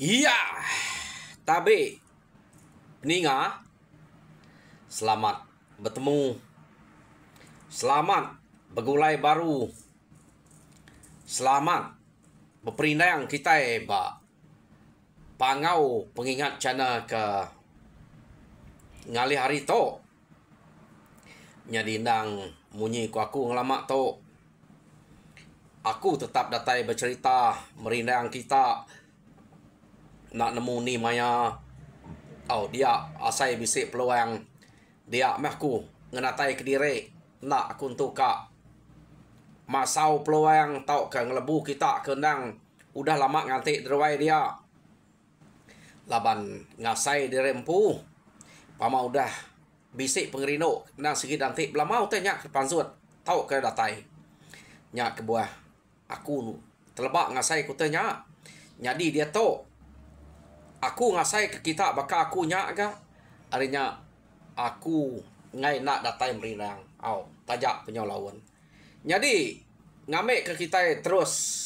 Iya, tabe peninga, selamat bertemu, selamat bergulai baru, selamat berperindang kita ba pangau pengingat cana ke ngali hari to nyadindang munyi ku aku ngelamak to aku tetap datai bercerita merindang kita nak nemu ni maya dia asai bisik peluang dia meh ku ngenatai kediri nak aku untuk ka masau peluang tau ke ngelebu kita kendang udah lama ngantik derwai dia laban ngasai dirempu pama udah bisik pengerino nang segi dantik belah mau tanya ke pansut tau ke datai nyak ke buah aku terlebak ngasai ku tanya nyadi dia to aku ngasai ke kita baka aku nyak ga arinya aku ngai nak datai merindang tajak penyolawan jadi ngamek ke kita terus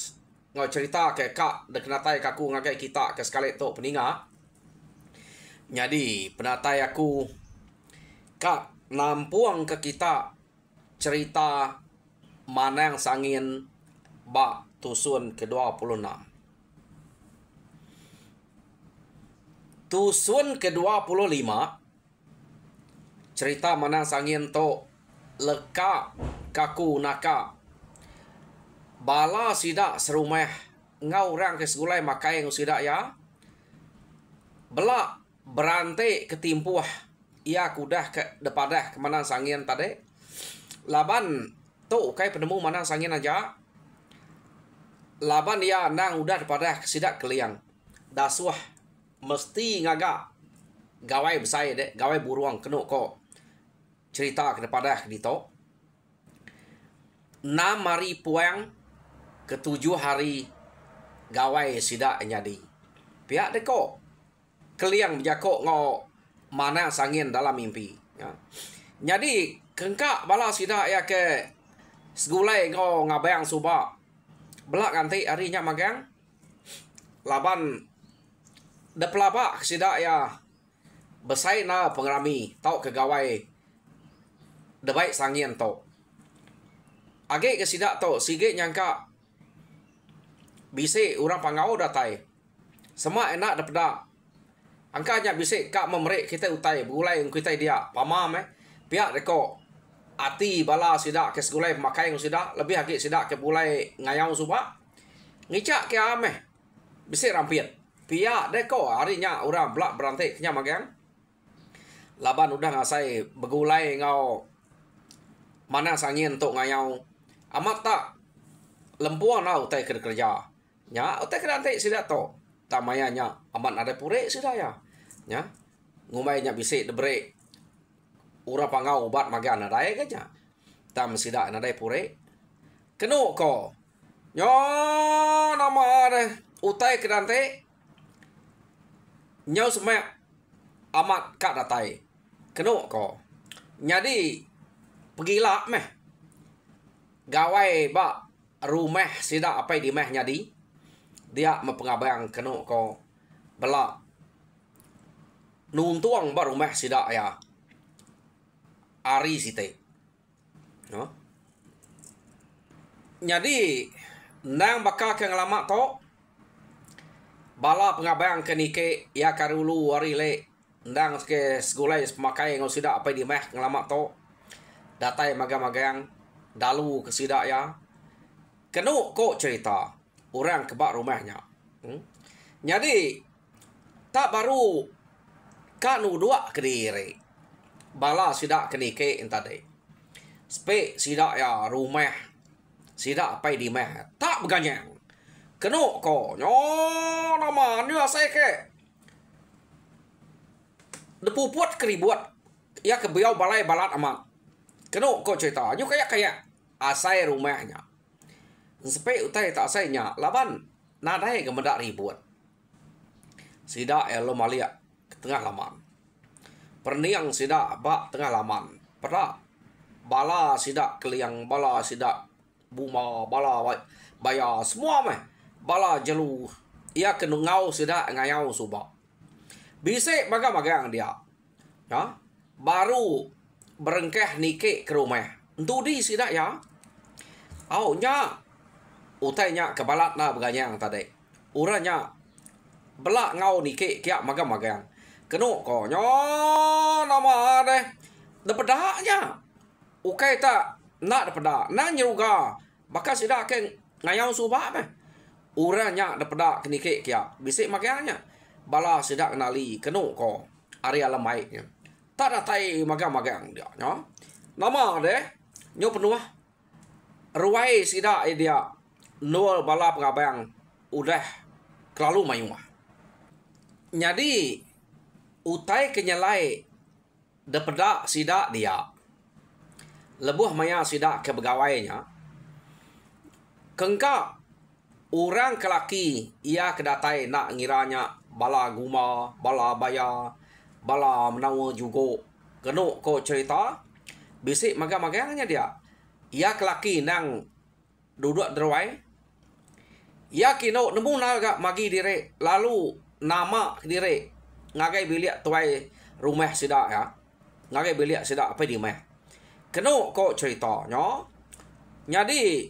ngau cerita ke kak deknatai kaku ngagai kita ke sekali to peninga jadi penatai aku kak nampuang ke kita cerita manang sangin bak tusun ke-26 tusun ke-25 cerita manang sangin to leka kaku naka bala sidak serumah ngau orang ke segulai makai ngau sidak ya belak berantai ketimpuah ia kudah ke depadah ke mana sangin tadi laban tu kai penemu mana sangin aja laban ia nang udah depadah sidak keliang dasuah mesti ngaga gawai besar dek gawai buruang kena kok cerita ke depadah di to 6 hari puang ke-7 hari gawai sidak nyadi pihak deko keliang berjakok ngo mana sangin dalam mimpi ya. Jadi kengkak bala sidak ya ke segulai ngo ngabayang suba belak nanti harinya magang laban de pelabak sidak ya besai na pengerami tau ke gawai de baik sangin to age ke sidak to sige nyangka bisik orang pangau datai semua enak dapeda angkanya bisik kak memerik kita utai bulai kita dia pamam pihak deko ati bala sidak ke segulai makai ng sidak lebih haki sidak ke bulai ngayau suba ngicak ke ameh bisik rampit pihak deko harinya orang belak berantik kenya magang laban udah ngasai begulai ngau mana sangin untuk ngayau amat tak lempuan na utai kerja nya utai kerantik sidak to tamayanya amat ada pure sidak ya nya ngumainya bisik debrek ura pangau obat magan ada ke nya tam sidak ada pure kenu ko nyo nama ada utai kerantik nyau semak amat kak datai kenu ko jadi pegila meh gawai bak rumah sidak apa di meh nyadi dia mempengabang kenu ko belak nuntuang ba rumah sidak ya ari site no jadi nang baka ke ngalamak to bala pengabang kenike ya karulu wari le ndang ke segulai pemakai ngau sidak apa di meh ngalamak to datai magang-magang dalu ke sidak ya kenu kok cerita orang kebak rumahnya jadi tak baru kanu dua kediri bala sidak kenike tadi spe sidak ya rumah sidak apa di meh tak beganyang kenu ko nyo nama ni asai ke depuput keribut ya ke biau balai balat amat kenu ko cerita nyu kayak asai rumahnya sepe utai tak asainya laban nadai gemedak ribut sidak ya lo malia ke tengah laman perniang sidak bak tengah laman perak bala sidak keliang bala sidak buma bala baya semua meh bala jelu ia kena ngau sida ngayau suba. Bisik magang-magang dia. Ya. Baru berengkeh nike ke rumah. Entu di sida ya. Au nya utai nya kebalat na beganyang tadi. Uranya belak ngau nike kia magang-magang. Kenu ko nyo nama deh. Depedaknya. Ukai tak nak depedak. Nak nyeruga. Baka sida ke ngayau suba meh. Uranya depedak nike kia. Bisik magangnya. Bala sida kenali. Kenu ko ari alam baiknya. Tak datai magang-magang dia. Ya. Nama deh. Nyo penuh. Ruai sida dia. Nol bala pengabang. Udah kelalu mayumah. Jadi utai kenyalai depedak sida dia. Lebuh maya sida ke begawainya. Kengka orang kelaki ia kedatai nak ngiranya bala guma, bala baya, bala menawa juga. Kenu ko cerita bisik magang-magangnya dia. Ia kelaki nang duduk derawai. Ia kino nemu naga magi dire lalu nama dire ngagai bilik tuai rumah sida ya. Ngagai bilik sida apa di meh. Keno ko ceritanya. Jadi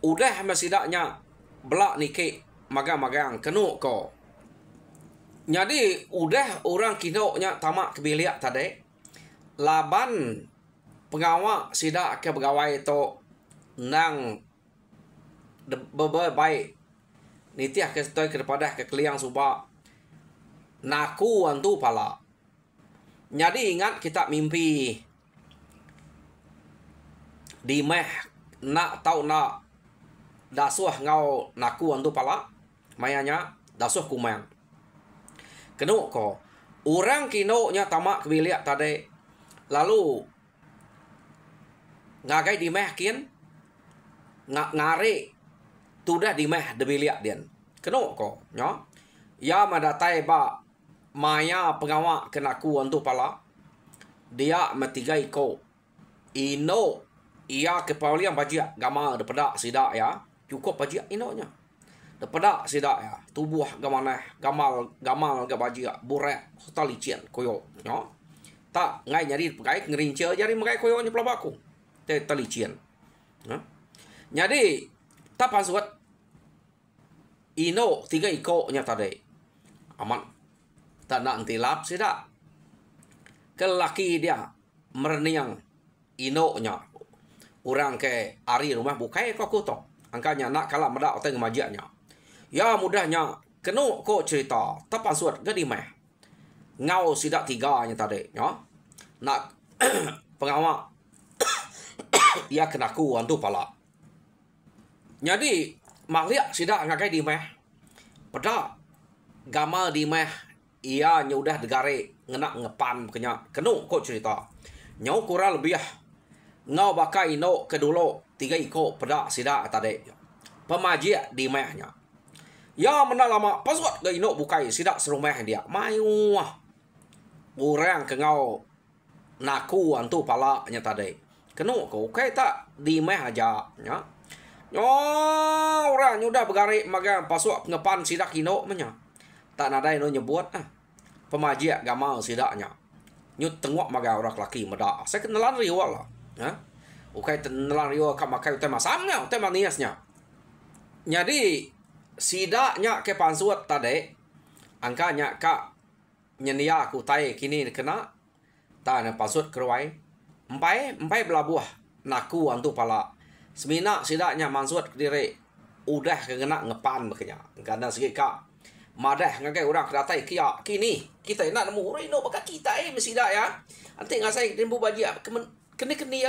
udah mesidaknya belak nike magang-magang keno ko. Jadi udah orang kino nya tamak ke bilik tadi. Laban pengawak sida ke pegawai to nang baik nitiah ke stoi kepada ke kliang suba naku antu pala. Jadi ingat kita mimpi di meh nak tau nak dasuh ngau naku antu pala mayanya dasuh kumang. Kenu ko orang kino nya tamak kebiliak tadi lalu ngagai di meh kian ngare tudah di meh debiliak dian. Kenu ko nya ya madatai ba maya pengawak kenaku antu pala dia metigai ko ino ia kepaulian bajia gama depada sida ya cukup bajia inonya depada sida ya tubuh gamana gamal ga bajia burek serta licin koyo nya tak ngai nyari pegai ngerince jari megai koyo nya pelabaku te licin ha jadi tak pasuat ino tiga iko nya tadi aman tak nak tilap sida kelaki dia merniang ino nya orang ke ari rumah bukai ko kuto angkanya nak kala meda oteng majianya ya mudahnya kenu ko cerita tapan suat gadi meh ngau sida tiga nya tadi ya nak pengawak ia kenaku antu pala. Jadi makliak sida ngakai di meh pada gama di meh ia nyudah degare ngenak ngepan kenya kenu ko cerita nyau kurang lebih ngau bakai no kedulo tiga iko pada sida tadi pemajia di mehnya ya mena lama pasut gai no bukai sida serumah dia mayu orang ke ngau naku antu pala nya tadi kenu ko kai tak di meh aja nya orang nyudah begari maga pasuk ngepan sidak kino menya tak nadai no nyebut pemajia gama sidaknya nyut tengok maga orang laki meda saya kenalan riwa lah ha ukai kenalan riwa ka makai tema samnya tema niasnya jadi sidaknya ke pansuat tadi angkanya ka nyenia ku tai kini kena ta na pasut kerwai empai belabuah naku antu pala semina sidaknya mansuat diri udah kena ngepan makanya karena segi ka madah ngagai orang kedatai kia kini kita nak nemu rino baka kita mesida ya ante ngasai dembu bajia kena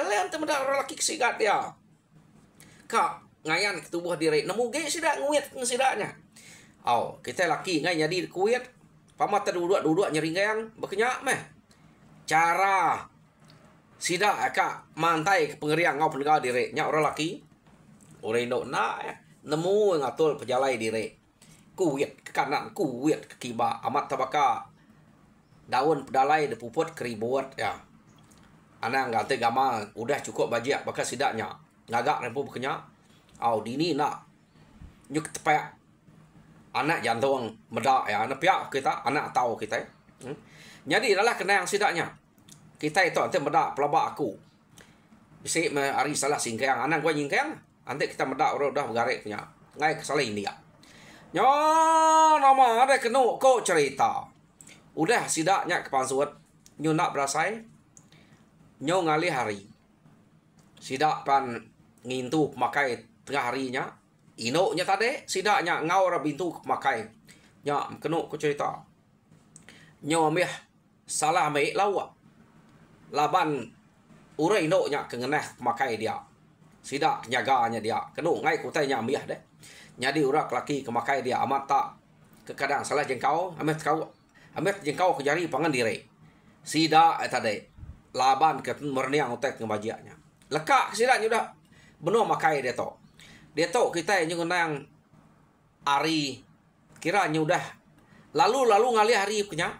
le ante meda laki sigat dia ka ngayan tubuh diri nemu ge sida nguit sidaknya au kita laki ngai jadi kuit pamat duduk nyeringang bekenya meh cara sida ka mantai ke pengeriang ngau penegak diri nya orang laki orang indo na nemu ngatul pejalai diri kuit ke kanan kuit ke kiba amat tabaka daun pedalai de puput keribut ya anang ngate gama udah cukup bajia baka sidaknya ngagak rempu bekenya au dini nak nyuk tepak anak jantung medak ya, anak pihak kita, anak tahu kita. Jadi adalah kena yang sidaknya. Kita itu nanti medak pelabak aku. Bisik hari salah singkang, anak gua nyingkang, nanti kita medak udah bergarik punya. Ngai kesalah ini ya. Nyo nama ada kena kok cerita. Udah sidaknya kepansuat. Nyo nak berasai. Nyo ngali hari. Sidak pan ngintu pemakai tengah harinya. Inoknya tadi sidaknya ngau ra bintu pemakai. Nya kena ko cerita. Nyo amih salah amih lawa. Laban ura inoknya kengeneh pemakai dia. Sidak nyaganya dia. Kena ngai ko tanya amih deh. Jadi urak laki kemakai dia amat tak kekadang salah jengkau amat jengkau ke jari pangan diri. Sidak tadi laban ke merniang otek ngebajiaknya. Lekak sidaknya udah benar makai dia to. Dia to kita yang nang hari kiranya udah lalu ngali hari punya.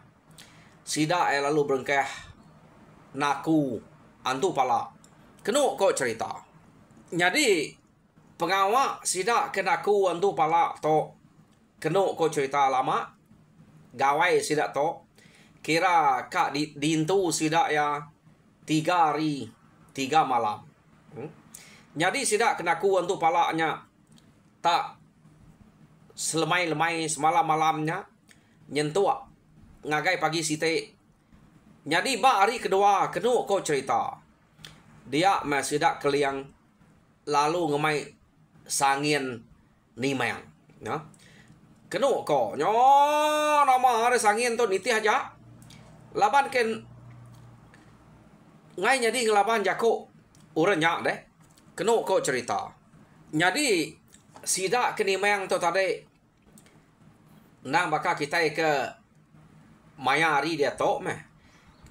Sidak lalu berengkeh naku antu pala. Kenu kok cerita. Jadi pengawak sidak kenaku antu pala to. Kenu kok cerita lama. Gawai sidak to. Kira kak dintu sidak ya 3 hari 3 malam. Jadi sidak kenaku antu palanya tak selemai-lemai semalam-malamnya nyentuh ngagai pagi site. Jadi ba hari kedua kenu kok cerita. Dia sidak keliang lalu ngemai sangin nimang. Ya. Kenu kok nyo nama ada sangin tu niti aja. Laban ken ngai jadi ngelaban jako uranya deh. Kenu kok cerita. Jadi sidak kenimang tu tadi nang baka kita ke maya hari dia to meh.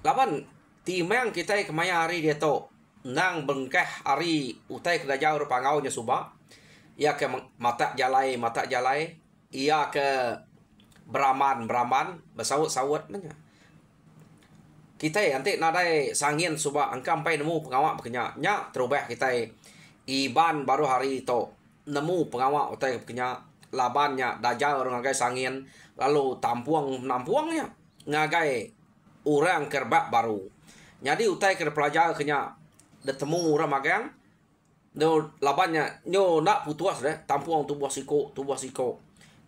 Laban timang kita ke maya hari dia to nang bengkeh hari utai ke jauh pangau nya suba. Ia ke mata jalai ia ke beraman bersawut-sawut nanya. Kita nanti nadai sangin suba angkam pai nemu pengawak bekenya nya terubah kita iban baru hari itu nemu pengawak utai bekenya labannya dajal orang ngagai sangin lalu nampuangnya ngagai orang kerbak baru. Jadi utai ke pelajar kenya detemu orang magang no labannya nyo nak putuas deh tampuang tubuh siko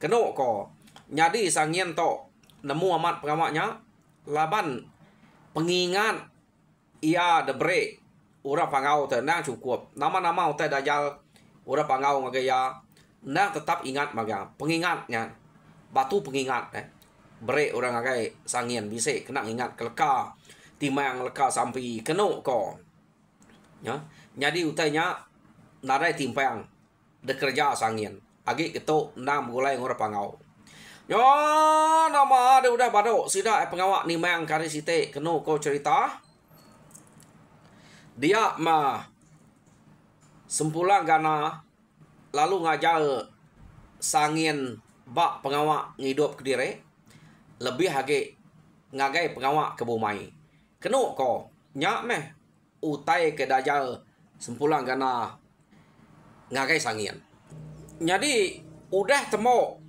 keno ko. Jadi sangin to nemu amat pengawaknya laban pengingat ia debre ura pangau tenang cukup nama-nama utai dajal ura pangau ngagaya nang tetap ingat maga pengingatnya batu pengingat bre orang ngagai sangin bisa kena ingat keleka timang leka sampai keno ko ya. Jadi utainya narai timpang dekerja sangin agi itu nang mulai ura pangau. Yo nama ada udah bado sida pengawak ni mang kari site kenu ko cerita. Dia mah sempulang gana lalu ngajar sangin bak pengawak ngidup ke diri lebih hage ngagai pengawak ke bumai. Kenu ko nyak meh utai ke dajal sempulang gana ngagai sangin. Jadi udah temu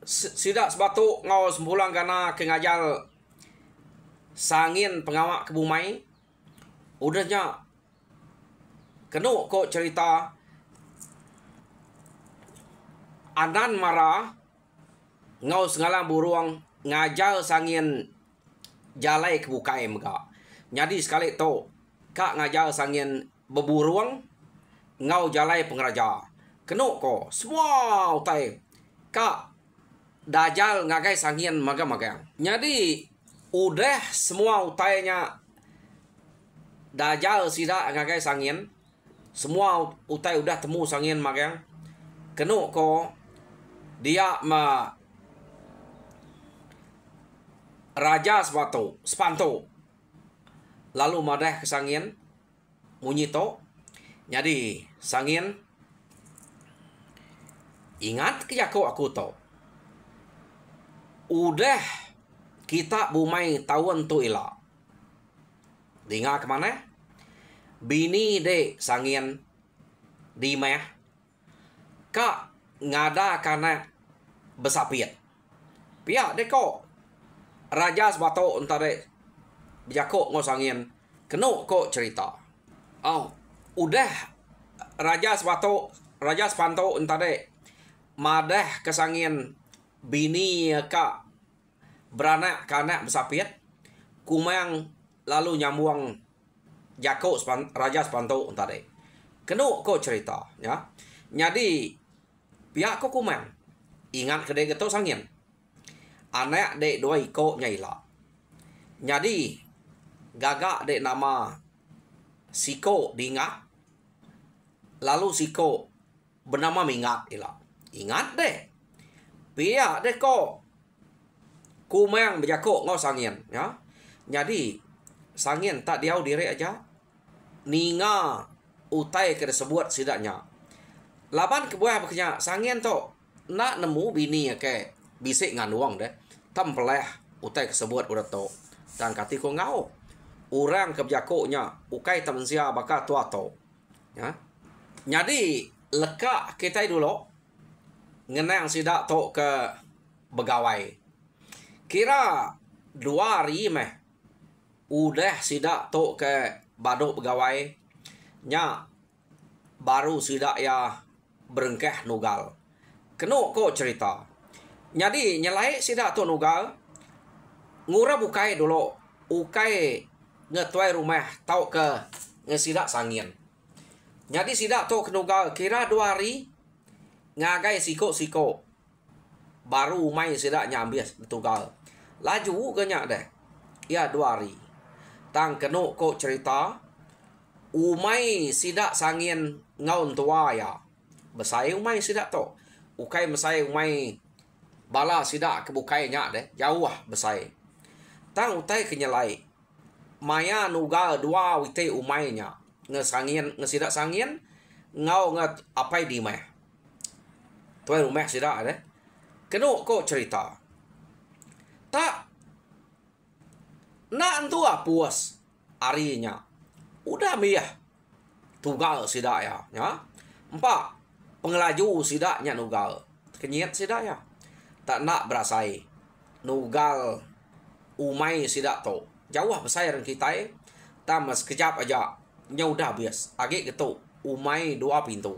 sidak sebatu ngau sempulang karena kengajar sangin pengawak ke bumai udahnya kenu kok cerita anan marah ngau sengalang buruang ngajar sangin jalai ke bukai mega. Jadi sekali to kak ngajar sangin beburuang ngau jalai pengeraja kenu ko semua utai kak dajal ngagai sangin magang. Jadi udah semua utainya dajal sida ngagai sangin. Semua utai udah temu sangin magang. Kenu ko dia ma raja spanto. Lalu madah ke sangin munyito. Jadi sangin ingat ke aku to. Udah kita bumai tahun tu ila. Dengar kemana? Bini de sangin di meh. Kak ngada karena besapiat. Pihak deko raja sebato entare berjakok ngosangin keno ko cerita. Udah raja sepanto entare madah kesangin bini ka beranak kanak besapiat kumang lalu nyambuang jakok raja sepanto entare keno ko cerita ya. Jadi pihak ko kumang ingat kedai geto sangin anak dek dua iko nyaila. Jadi gagak dek nama Siko diingat. Lalu Siko bernama Mingat ila. Ingat deh. Pihak dek ko kumang berjakok ngau sangin ya. Jadi sangin tak diau diri aja. Ninga utai ke sebut sidaknya. Laban kebuah bekerja sangin to nak nemu bini ke bisik nganuang deh. Tam peleh utai kesebut udah to. Dan kati ko ngau. Orang kebijakoknya ukai temen sia baka tua to. Ya. Jadi leka kita dulu ngenang sidak to ke begawai. Kira 2 hari meh udah sidak to ke baduk begawai nya baru sidak ya berengkeh nugal. Keno ko cerita. Jadi nyelai sidak to nugal ngura bukai dulu ukai ngetuai rumah tau ke ngesidak sangin. Jadi sidak to kenugal kira 2 hari ngagai siko baru umai sidak nyambias betugal. Laju kenyak deh. Ya 2 hari. Tang keno ko cerita umai sidak sangin ngaun tua ya. Besai umai sidak to. Ukai mesai umai bala sidak kebukai nyak deh. Jauh besai. Tang utai kenyalai. Maya nugal 2 wite umainya ngesangin ngesidak sangin ngau ngat apai di mah tuai rumah sidak deh keno ko cerita tak nak entu puas arinya udah miyah tugal sidak ya 4 pengelaju sidaknya nugal kenyit sidak ya tak nak berasai nugal umai sidak to jauh besar kita tamas kejap aja nya udah bias age gitu umai 2 pintu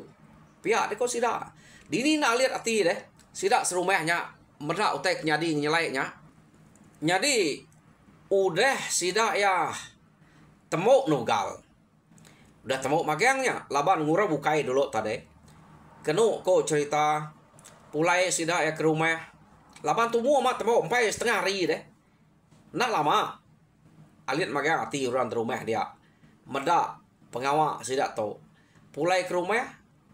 pihak deko sidak dini nak lihat hati deh sidak serumahnya merak utek nyadi nyelainya jadi udah sidak ya temuk nugal udah temuk magangnya laban ngura bukai dulu tadi kenu ko cerita pulai sidak ya ke rumah laban tumu amat temuk 4,5 hari deh nak lama alit magang hati orang di rumah dia. Medak pengawak sidak to. Pulai ke rumah,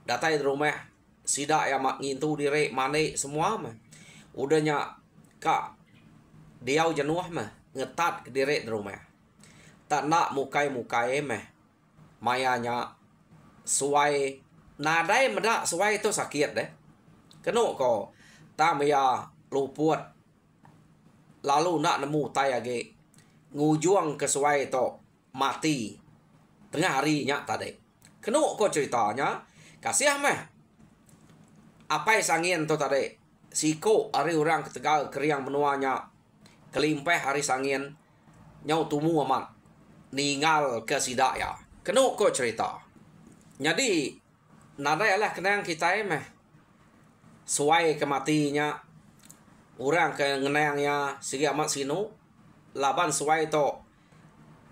datai di rumah. Sidak yang mak ngintu diri mane semua mah. Udahnya kak diau jenuh mah ngetat ke diri di rumah. Tak nak mukai-mukai mah. Mayanya suai nadai medak suai itu sakit deh. Keno ko tamaya luput. Lalu nak nemu tai age ngujuang kesuai to mati tengah hari nyak tadi. Keno ko ceritanya kasih meh apa sangin to tadi siko hari orang ketegal keriang menuanya kelimpeh hari sangin nyau tumu amat ninggal ke sidak ya. Keno ko cerita. Jadi nada lah kenang kita meh suai kematinya orang ke ngenangnya sigi amat sinu laban suai to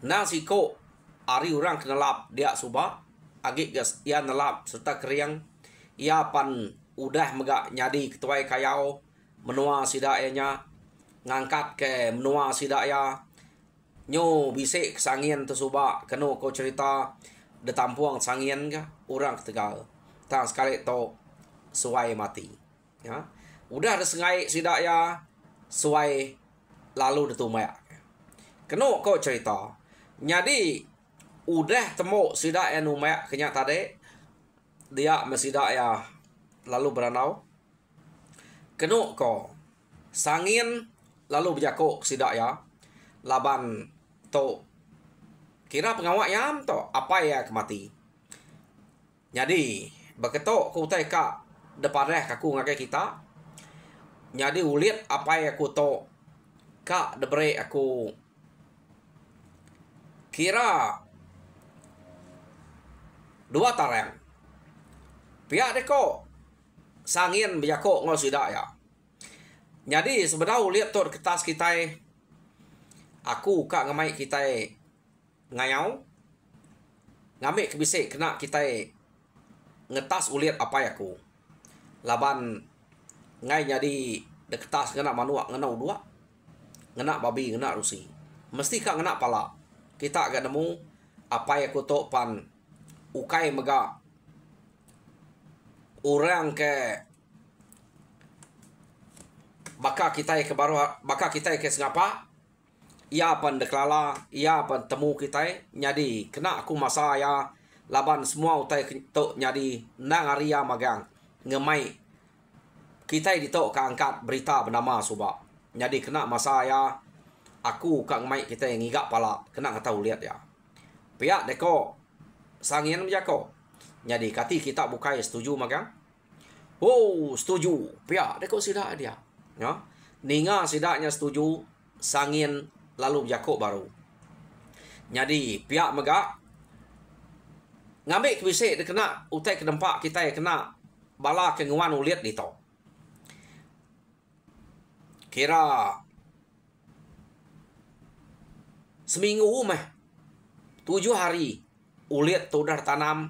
nang siko ari orang kenalap dia subah agik gas ia nelap serta keriang ia pan udah megak nyadi ketuai kayau menua sidaknya ngangkat ke menua sidaknya nyo bisik sangin tu subah keno ko cerita de tampuang sangin ka orang ketegal tang sekali to suai mati ya udah ada sengai sidaknya suai lalu detumaya keno ko cerita jadi udah temu sidak yang umayak kenyak tadi dia mesidak ya lalu beranau keno ko sangin lalu berjakok sidak ya laban to kira pengawak yam to apa ya kemati jadi beketok ku utai ka depareh kaku ngakai kita Jadi ulit apa yang aku to kak debre aku kira dua tarang. Pihak deko sangin biyako ngol sida ya. Jadi sebenarnya ulit to kertas kita aku kak ngamai kita ngayau ngambil kebisik kena kita ngetas ulit apa ya ku laban ngai jadi deketas ngena manua ngena udua ngena babi ngena rusi mesti kak ngena pala kita agak nemu apa ya ku to pan ukai mega orang ke baka kita ke baru baka kita ke sengapa ia pan deklala ia pan temu kita nyadi kena aku masa ya laban semua utai to nyadi nang aria magang ngemai kita di to ka angkat berita bernama suba jadi kena masa ya aku ka ngemai kita yang ngigak pala kena tahu lihat ya pihak deko sangin menjako jadi kati kita bukai setuju magang oh setuju pihak deko sidak dia ya ninga sidaknya setuju sangin lalu jako baru jadi pihak megak ngambil kebisik dia kena utai ke dempak kita kena bala ke nguan uliat di to kira seminggu mah 7 hari uliat tu dah tanam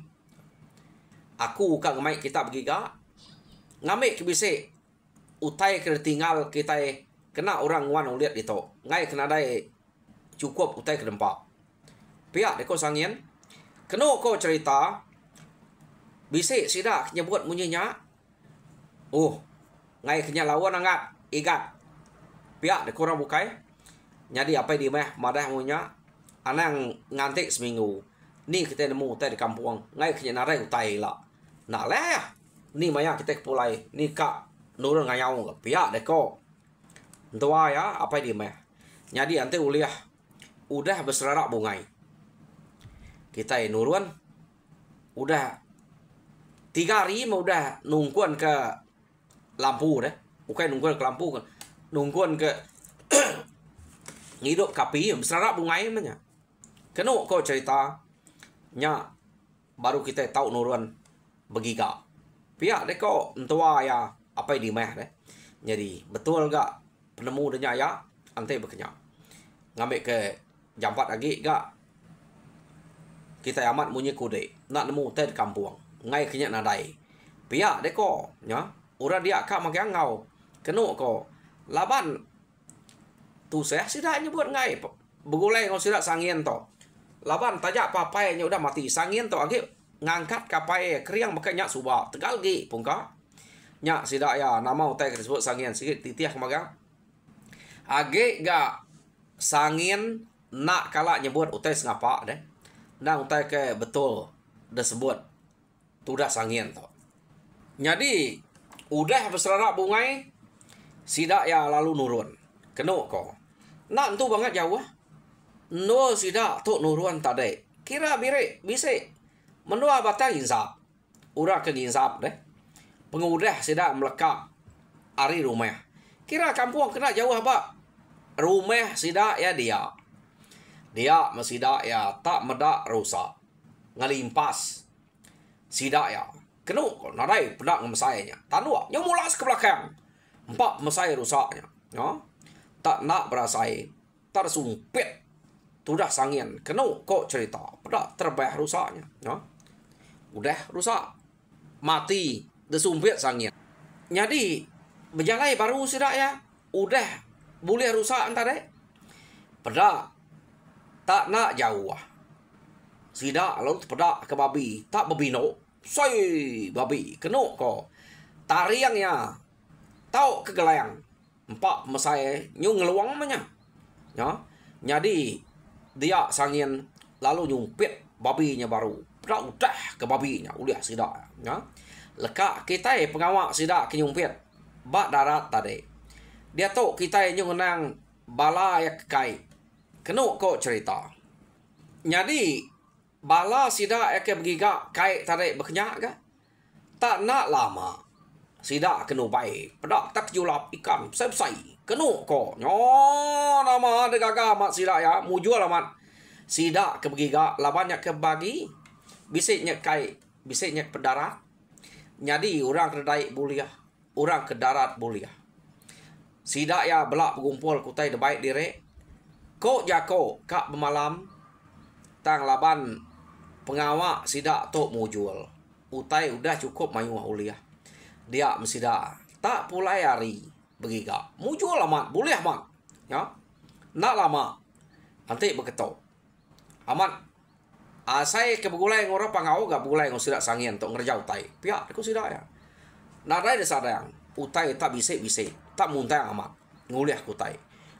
aku kak ngamai kita begiga ngambil kebisik utai kena tinggal kita kena orang nguan uliat di to ngai kena dai cukup utai ke dempak pihak deko sangin kena ko cerita bisik sidak nyebut munyinya oh ngai kenya lawan angat igat pihak deko orang bukai jadi apa di meh madah munya anang ngantik seminggu ni kita nemu utai di kampung ngai kenya narai utai la nak lah ni maya kita pulai ni kak nurun ngayau pihak deko tua ya apa di meh jadi ante uliah udah berserarak bungai kita nurun udah 3 hari mau udah nungguan ke lampu deh bukan nungguan ke lampu kan nungguan ke hidup kapi berserarak bungai namanya kena kau cerita nya baru kita tahu nurun begiga pihak deh kau tua ya apa di meh deh jadi betul gak penemu denya ya ante bekenyak ngambil ke jampat lagi gak kita amat munyi kude nak nemu teh kampung ngai kenyak nadai pihak deko nya ura dia kak magang ngau kenu ko laban tu saya sidak nyebut ngai begulai ngau sidak sangin to laban tajak papai nya udah mati sangin to agi ngangkat kapai kriang makanya suba tegal gi pungka nya sidak ya nama utai disebut sangin sikit titiah magang age gak sangin nak kala nyebut utai sengapa deh nah utai ke betul dah sebut tu dah sangin to jadi udah berserarak bungai sidak ya lalu nurun kena ko nak tu banget jauh no sidak tu nurun tadi kira birik bisik menua batang insap ura ke insap deh pengudah sidak melekat ari rumah kira kampung kena jauh apa rumah sidak ya dia mesidak ya tak medak rusak ngalimpas sidak ya kenu narai pedak ngemesainya tanua nyomulas ke belakang empat mesai rusaknya ya tak nak berasai tak sumpit tudah sangin kenu kok cerita pedak terbah rusaknya ya udah rusak mati desumpit sangin jadi berjalai baru sidak ya udah boleh rusak entar deh pedak tak nak jauh sidak lalu pedak ke babi tak babino say babi kena ko tariangnya tau ke gelayang empat mesai nyung ngeluang namanya ya jadi dia sangin lalu nyumpit babinya baru pedak udah ke babinya udah sidak ya lekak kita pengawak sidak ke nyumpit bak darat tadi dia tahu kita yang nang bala ya kai kena kok cerita jadi bala sidak ya ke begiga kai tarik berkenyak ga tak nak lama sida kenu baik. Pedak tak julap ikan sai-sai. Kenu ko. Nyo nama de gaga mat sida ya. Mujual amat. Sida ke begiga labannya ke bagi. Bisiknya kai, bisiknya ke darat. Jadi orang ke daik buliah. Orang ke darat buliah. Sida ya belak bergumpul kutai de baik dire. Ko jako kak bemalam. Tang laban pengawak sida tok mujual. Utai udah cukup mayuah uliah. Dia mesti dah tak pulai hari begiga. Mujual amat, boleh amat. Ya. Nak lama. Nanti beketok. Amat. Saya ke begulai ngora pangau gak begulai ngau sidak sangian tok ngerja utai. Pihak aku sidak ya. Nadai de sadang. Utai tak bisik-bisik. Tak muntah amat. Nguliah kutai.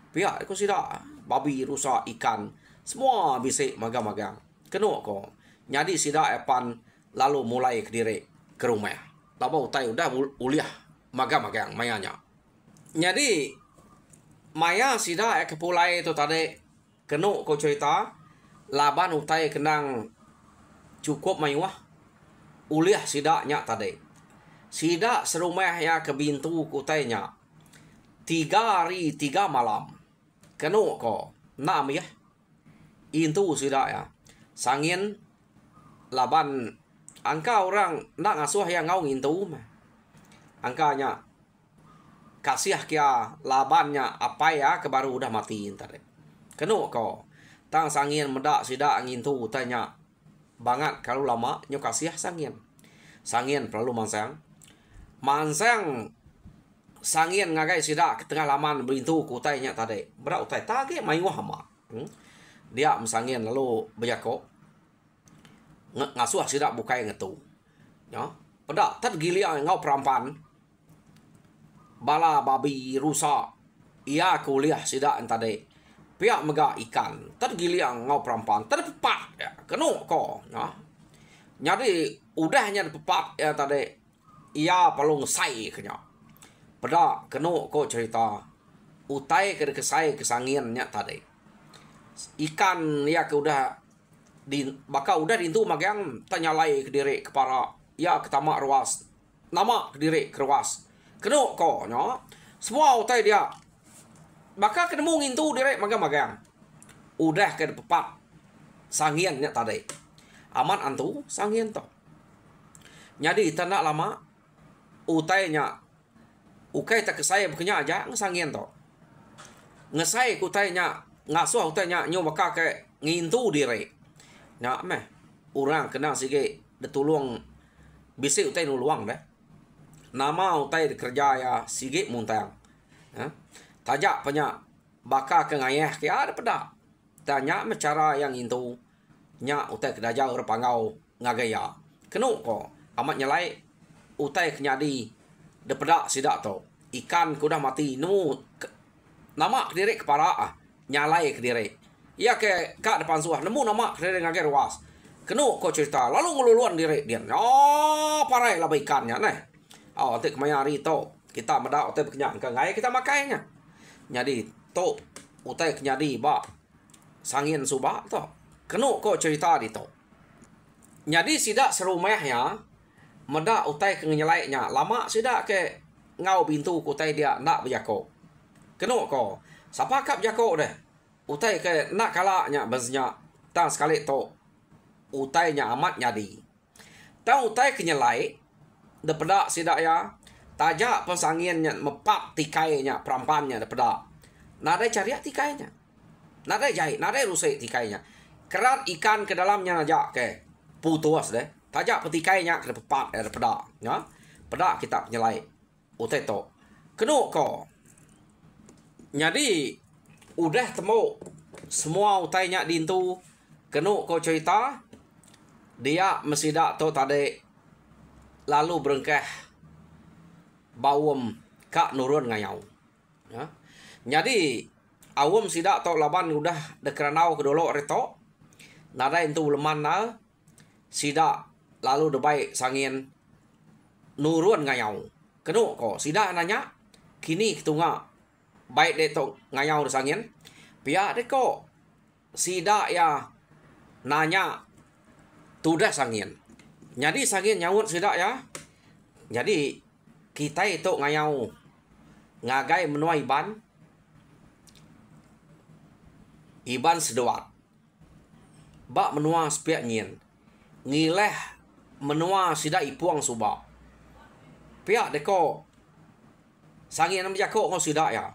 Pihak aku sidak. Babi, rusa, ikan. Semua bisik magang-magang. Kenuk ko. Jadi sidak epan lalu mulai ke diri ke rumah. Lama utai udah uliah magang-magang mayanya. Jadi maya sida ke pulai itu tadi kenu ko cerita laban utai kenang cukup mayuah uliah sida nya tadi. Sida serumah ya ke bintu kutainya 3 hari 3 malam. Kenu ko nam ya. Itu sida ya. Sangin laban angka orang nak ngasuh yang ngau ngintu mah. Angkanya kasih kia labannya apa ya ke baru udah mati tadi. Kenu ko tang sangin medak sida ngintu tanya banget kalau lama nyo kasih sangin. Sangin perlu mansang. Mansang sangin ngagai sida ke tengah laman berintu kutainya tadi. Berak utai tage mayuah ma. Dia mesangin lalu bejako ngasuh sidak bukai ngetu. Ya. Pedak tergilia ngau perampan. Bala babi rusa. Ia kuliah sidak tadi. Pihak mega ikan. Tergilia ngau perampan. Terpepat. Ya. Kenu ko. Ya. Jadi udahnya pepat ya tadi. Ia perlu ngesai kenya. Pedak kenu ko cerita. Utai ke kesai kesangiannya tadi. Ikan ya ke udah baka udah rintu magang tanyalai ke diri kepara ya ketama ruas nama ke diri ke ruas kenu ko nya semua utai dia baka kenemu ngintu diri magang udah ke pepat sangiannya tadi aman antu sangian to jadi tanda lama utainya ukai tak kesaya bukannya aja ngesangian to ngesai kutainya ngasuh utainya nyo baka ke ngintu diri. Nah, orang kenal sige detulung bisi utai nuluang dah. Nama utai kerja ya sige muntang. Tajak punya baka ke ngayah ke ada pedak. Tanya cara yang itu nya utai kedaja ur pangau ngagaya. Kenu ko amat nyalai utai kenyadi de pedak sidak to. Ikan kudah mati nu nama kediri kepala nyalai kediri. Ia ke kak depan suah nemu nama kediri ngagai ruas. Kenu ko cerita lalu ngeluluan diri dia. Oh, parai lah ikannya neh. Oh, nanti kemayari to kita medak utai kenyang ke ngai kita makainya. Jadi to utai kenyadi ba sangin subak to. Kenu ko cerita di to. Jadi sidak serumahnya medak utai ke nyelaiknya. Lama sidak ke ngau bintu kutai dia nak berjako. Kenu ko siapa kap jako deh. Utai ke nak kalaknya beznya tang sekali to utainya amat nyadi. Tang utai kenyelai daripada sidak ya tajak pensangiannya mepak tikainya perampannya daripada nada cari tikainya. Nada jahit, nada rusai tikainya. Kerat ikan ke dalamnya aja ke putus deh. Tajak petikainya ke pepak daripada ya. Pada kita penyelai utai to. Kenu ko. Jadi udah temu semua utainya dintu kenu ko cerita dia mesti dak to tadi lalu berengkeh bawum kak nurun ngayau ya. Jadi awam sidak to laban udah dekranau kedolo reto nada itu leman na sidak lalu debai sangin nurun ngayau kenu ko sidak nanya kini ketunga baik de to ngayau sangin pihak de ko sida ya nanya tudah sangin. Jadi sangin nyawut sida ya. Jadi kita itu ngayau ngagai menua iban sedewat bak menua sepiak nyin ngileh menua sida ipuang suba pihak deko sangin nam jako ngau sida ya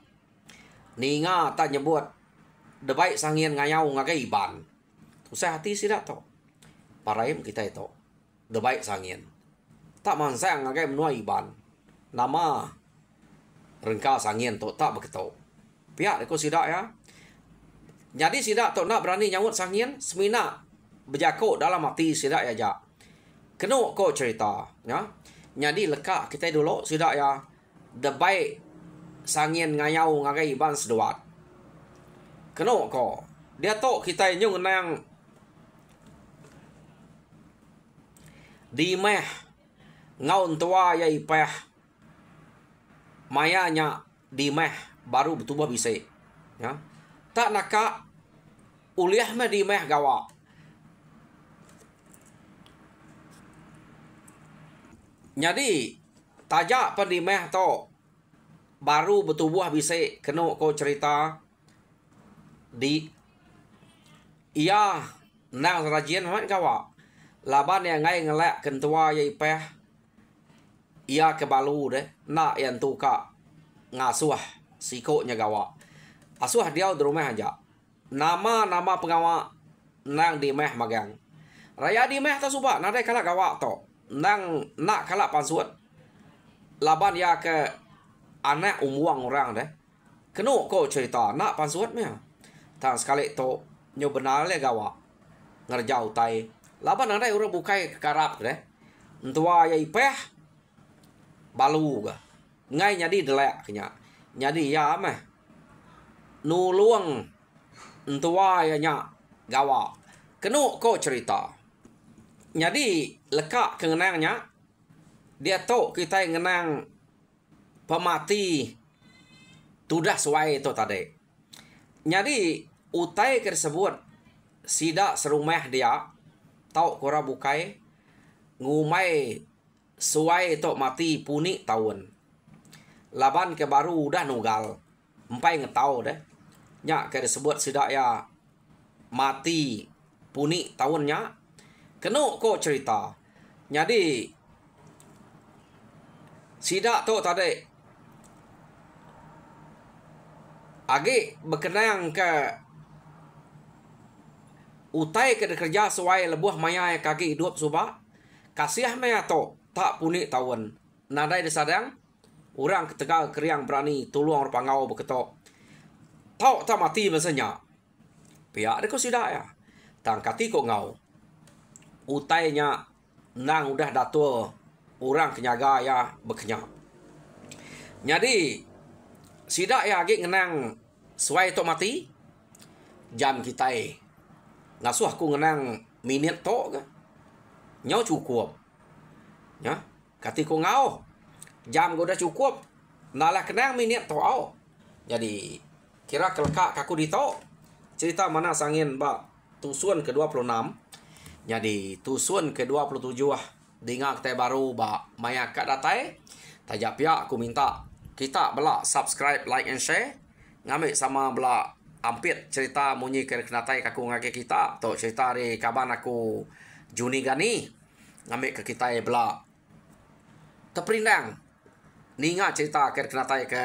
ninga tak nyebut debai sangin ngayau ngagai iban usah hati sida to paraim kita itu debai sangin tak mansang ngagai menua iban nama rengka sangin to tak begitu pihak deko sida ya. Jadi sidak tu nak berani nyawut sangin semina berjako dalam hati sidak ya jak. Kena ko cerita ya. Jadi lekak kita dulu sidak ya. Debai sangin ngayau ngagai ban sedewat. Kena ko. Dia tu kita nyung nang di meh ngau tua ya ipeh mayanya di meh baru bertubuh bisik ya. Tak naka uliah meh di meh gawa. Jadi tajak pen di meh to baru bertubuh bisik kena ko cerita di ia nang rajin mat gawa. Laban yang ngai ngelak kentua ye peh ia ke balu deh nak yang tu ka ngasuh sikoknya gawa. Asuh dia di rumah aja. Nama pengawal nang di meh magang. Raya di meh tak subak nadai kalak gawak to. Nang nak kalak pansuat. Laban ya ke anak umuang orang deh. Kenu ko cerita nak pansuat meh. Tang sekali to nyo benar le gawak. Ngerjau tai. Laban nadai orang bukai karap deh. Entua ya ipeh balu ga. Ngai nyadi delek kenya. Nyadi ya meh nuluang entua ya nya gawa kenu ko cerita jadi lekak kengenangnya dia to kita ngenang pemati tudah suai itu tadi jadi utai tersebut sidak serumah dia tau kora bukai ngumai suai itu mati puni tahun laban ke baru udah nugal empai ngetau deh nya ke disebut sidak ya mati puni tahunnya kenu ko cerita jadi sidak tu tadi agi berkenang ke utai ke kerja suai lebuh maya kaki hidup suba kasih maya to tak puni tahun nadai disadang orang ketegal keriang berani tolong orang pangau beketok tau tak mati masanya pihak deko sidak ya tangkati ko ngau utainya nang udah datua orang kenyaga ya bekenyak jadi sidak ya agi ngenang suai to mati jam kita ngasuh aku ngenang minit to ke nyau cukup ya kati ko ngau jam udah cukup nalah kenang minit to au jadi kira kelekak kaku dito cerita mana sangin ba tusun ke-26 jadi tusun ke-27 dingak teh baru ba maya kat datai tajak pihak aku minta kita bela subscribe like and share ngambil sama bela ampit cerita munyi ke kenatai kaku ngake kita to cerita di kaban aku Juni gani ngambil ke kita bela teperindang ninga cerita ke kenatai ke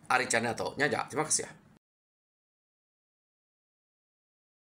Ari channel to nyaja terima kasih ya.